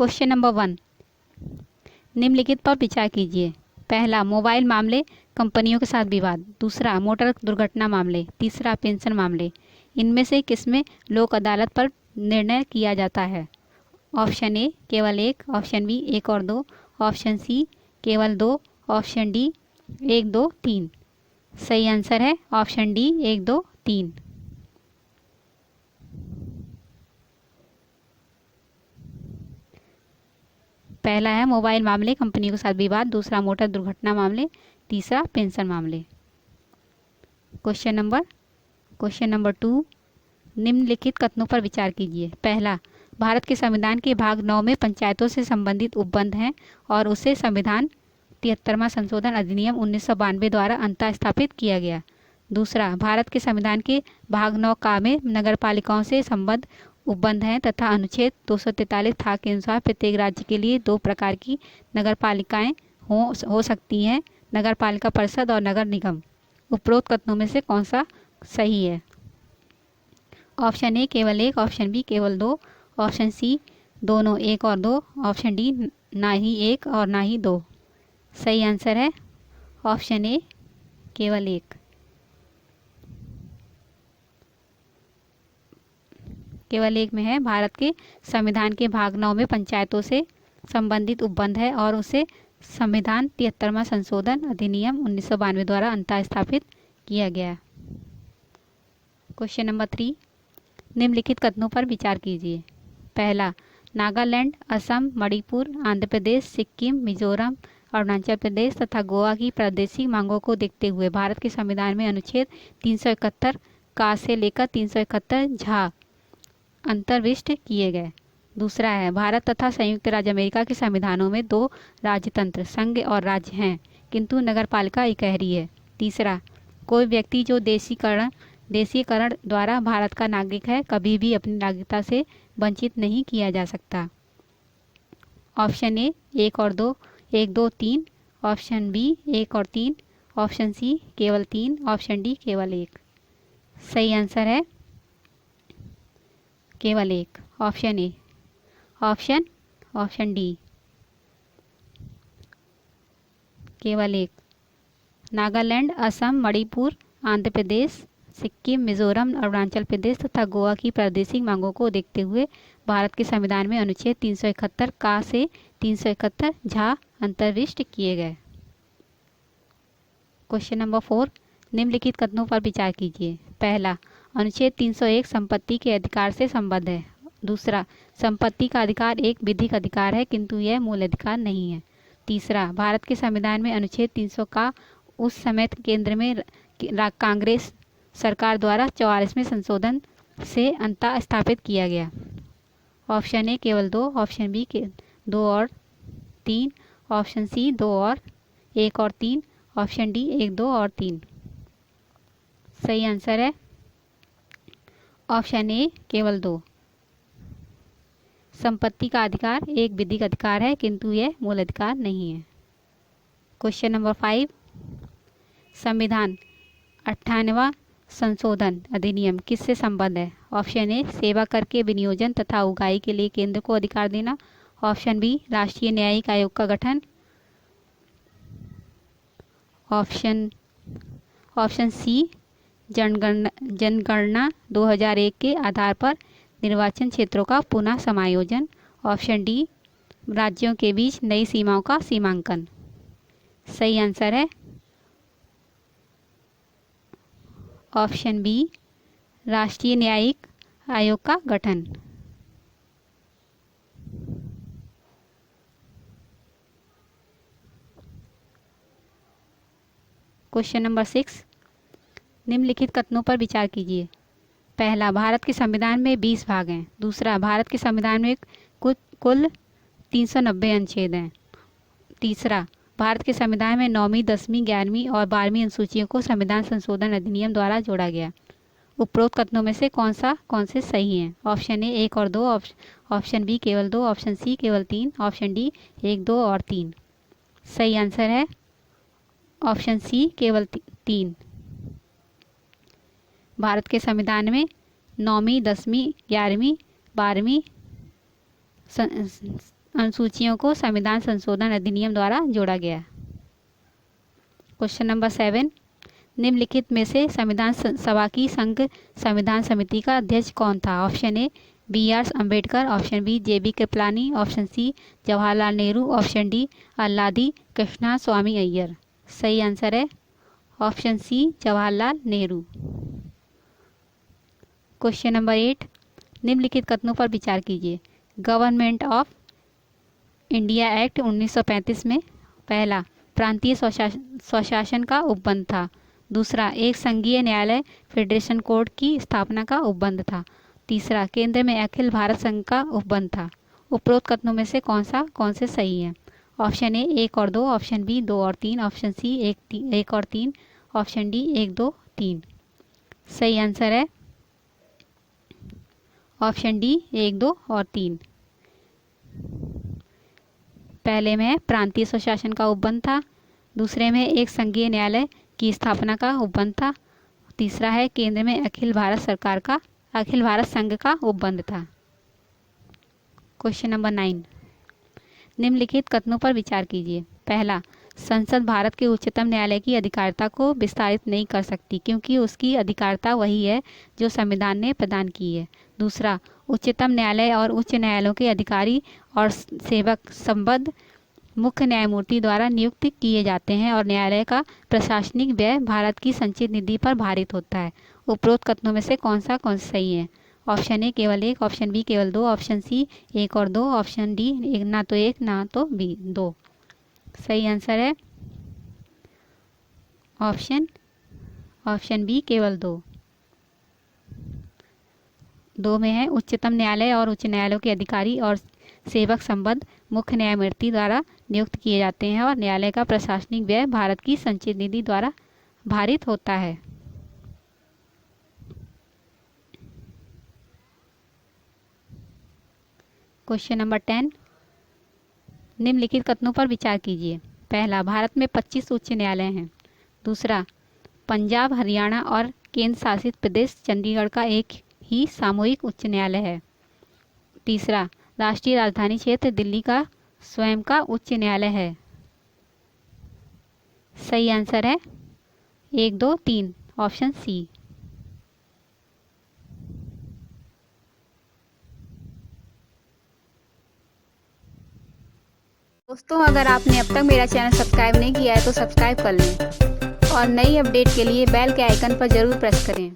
Question number 1, निम्नलिखित पर विचार कीजिए। पहला, मोबाइल मामले कंपनियों के साथ विवाद। दूसरा, मोटर दुर्घटना मामले। तीसरा, पेंशन मामले। इनमें से किसमें लोक अदालत पर निर्णय किया जाता है? ऑप्शन ए केवल एक, ऑप्शन बी एक और दो, ऑप्शन सी केवल दो, ऑप्शन डी एक दो तीन। सही आंसर है ऑप्शन डी एक दो तीन। पहला है मोबाइल मामले कंपनियों के साथ विवाद, दूसरा मोटर दुर्घटना मामले, तीसरा पेंशन मामले। क्वेश्चन नंबर 2, निम्नलिखित कथनों पर विचार कीजिए। पहला, भारत के संविधान के भाग 9 में पंचायतों से संबंधित उपबंध हैं और उसे संविधान 73वां संशोधन अधिनियम 1992 द्वारा अंतः स्थापित किया गया। दूसरा, भारत के संविधान के भाग 9 का में नगरपालिकाओं से संबद्ध उपबंध हैं तथा अनुच्छेद 243 था के अनुसार प्रत्येक राज्य के लिए 2 प्रकार की नगरपालिकाएं हो सकती हैं, नगरपालिका परिषद और नगर निगम। उपरोक्त कथनों में से कौन सा सही है? ऑप्शन ए केवल एक, ऑप्शन बी केवल दो, ऑप्शन सी दोनों एक और दो, ऑप्शन डी ना ही एक और ना ही दो। सही आंसर है ऑप्शन ए केवल एक। केवल एक में है भारत के संविधान के भाग 9 में पंचायतों से संबंधित उपबंध है और उसे संविधान 73वां संशोधन अधिनियम 1992 द्वारा अंतः स्थापित किया गया। क्वेश्चन नंबर 3, निम्नलिखित कथनों पर विचार कीजिए। पहला, नागालैंड, असम, मणिपुर, आंध्र प्रदेश, सिक्किम, मिजोरम, अरुणाचल प्रदेश तथा गोवा की प्रादेशिक मांगों को देखते हुए भारत के संविधान में अनुच्छेद 371 का से लेकर 371 झा अंतर्विष्ट किए गए। दूसरा है, भारत तथा संयुक्त राज्य अमेरिका के संविधानों में 2 राजतंत्र संघ और राज्य हैं किंतु नगरपालिका इकहरी है। तीसरा, कोई व्यक्ति जो देशीकरण द्वारा भारत का नागरिक है कभी भी अपनी नागरिकता से वंचित नहीं किया जा सकता। ऑप्शन ए एक और दो, एक दो तीन, ऑप्शन बी एक और तीन, ऑप्शन सी केवल तीन, ऑप्शन डी केवल एक। सही आंसर है केवल एक, ऑप्शन ए। ऑप्शन डी केवल एक। नागालैंड, असम, मणिपुर, आंध्र प्रदेश, सिक्किम, मिजोरम, अरुणाचल प्रदेश तथा गोवा की प्रादेशिक मांगों को देखते हुए भारत के संविधान में अनुच्छेद 371 का से 371 झा अंतर्विष्ट किए गए। क्वेश्चन नंबर 4, निम्नलिखित कथनों पर विचार कीजिए। पहला, अनुच्छेद 301 संपत्ति के अधिकार से संबद्ध है। दूसरा, संपत्ति का अधिकार एक विधिक अधिकार है किंतु यह मूल अधिकार नहीं है। तीसरा, भारत के संविधान में अनुच्छेद 300 का उस समय केंद्र में कांग्रेस सरकार द्वारा 44वें संशोधन से अंतः स्थापित किया गया। ऑप्शन ए केवल दो, ऑप्शन बी के 2 और 3, ऑप्शन सी 2 और 1 और 3, ऑप्शन डी 1 2 और 3। सही आंसर है ऑप्शन ए केवल 2। संपत्ति का अधिकार एक विधिक अधिकार है किंतु यह मूल अधिकार नहीं है। क्वेश्चन नंबर 5, संविधान 98वां संशोधन अधिनियम किससे संबद्ध है? ऑप्शन ए सेवा कर के विनियोजन तथा उगाही के लिए केंद्र को अधिकार देना, ऑप्शन बी राष्ट्रीय न्यायिक आयोग का गठन, ऑप्शन सी जनगणना 2001 के आधार पर निर्वाचन क्षेत्रों का पुनः समायोजन, ऑप्शन डी राज्यों के बीच नई सीमाओं का सीमांकन। सही आंसर है ऑप्शन बी राष्ट्रीय न्यायिक आयोग का गठन। क्वेश्चन नंबर 6, निम्नलिखित कथनों पर विचार कीजिए। पहला, भारत के संविधान में 20 भाग हैं। दूसरा, भारत के संविधान में कुल 390 अनुच्छेद हैं। तीसरा, भारत के संविधान में 9वीं, 10वीं, 11वीं और 12वीं अनुसूचियों को संविधान संशोधन अधिनियम द्वारा जोड़ा गया। उपरोक्त कथनों में से कौन से सही हैं? ऑप्शन ए 1 और 2, ऑप्शन बी केवल 2, ऑप्शन सी केवल 3, ऑप्शन डी 1 2 और 3। सही आंसर है ऑप्शन सी केवल 3। भारत के संविधान में 9वीं, 10वीं, 11वीं, 12वीं अनुसूचियों को संविधान संशोधन अधिनियम द्वारा जोड़ा गया। क्वेश्चन नंबर 7, निम्नलिखित में से संविधान सभा की संघ संविधान समिति का अध्यक्ष कौन था? Option A B.R. Ambedkar, option B JB Kripalani, option C Jawaharlal Nehru, option D Alladi Krishnaswami Ayyar. सही आंसर है option C Jawaharlal Nehru. Question number 8, निम्नलिखित कथनों पर विचार कीजिए। गवर्नमेंट ऑफ इंडिया एक्ट 1935 में पहला प्रांतीय स्वशासन का उपबंध था। दूसरा एक संघीय न्यायालय फेडरेशन कोर्ट की स्थापना का उपबंध था। तीसरा केंद्र में अखिल भारत संघ का उपबंध था। उपरोक्त कथनों में से कौन से सही है? ऑप्शन ए 1 और 2, ऑप्शन बी 2 और 3, ऑप्शन सी 1 और 3, ऑप्शन डी 1, 2, 3। सही आंसर है ऑप्शन डी 1, 2 और 3। पहले में प्रांतीय स्वशासन का उपबंध था, दूसरे में एक संघीय न्यायालय की स्थापना का उपबंध था, तीसरा है केंद्र में अखिल भारत संघ का उपबंध था। क्वेश्चन नंबर 9, निम्नलिखित कथनों पर विचार कीजिए। पहला संसद भारत के उच्चतम न्यायालय की अधिकारिता को विस्तारित नहीं कर सकती क्योंकि उसकी अधिकारिता वही है जो संविधान ने प्रदान की है। दूसरा उच्चतम न्यायालय और उच्च न्यायालयों के अधिकारी और सेवक संबद्ध मुख्य न्यायमूर्ति द्वारा नियुक्त किए जाते हैं और न्यायालय का प्रशासनिक व्यय भारत की संचित निधि पर भारित होता है। उपरोक्त कथनों में से कौन सा सही है? ऑप्शन ए केवल 1, ऑप्शन बी केवल 2, ऑप्शन सी 1 और 2, ऑप्शन डी ना तो 1 ना तो बी 2। सही आंसर है ऑप्शन बी केवल 2। 2 में है उच्चतम न्यायालय और उच्च न्यायालयों के अधिकारी और सेवक संबद्ध मुख्य न्यायमूर्ति द्वारा नियुक्त किए जाते हैं और न्यायालय का प्रशासनिक व्यय भारत की संचित निधि द्वारा भारित होता है। क्वेश्चन नंबर 10, निम्नलिखित कथनों पर विचार कीजिए। पहला भारत में 25 उच्च न्यायालय हैं। दूसरा पंजाब, हरियाणा और केंद्र शासित प्रदेश चंडीगढ़ का एक ही सामूहिक उच्च न्यायालय है। तीसरा राष्ट्रीय राजधानी क्षेत्र दिल्ली का स्वयं का उच्च न्यायालय है। सही आंसर है 1, 2, 3, ऑप्शन सी। दोस्तों अगर आपने अब तक मेरा चैनल सब्सक्राइब नहीं किया है तो सब्सक्राइब कर लें और नई अपडेट के लिए बेल के आइकन पर जरूर प्रेस करें।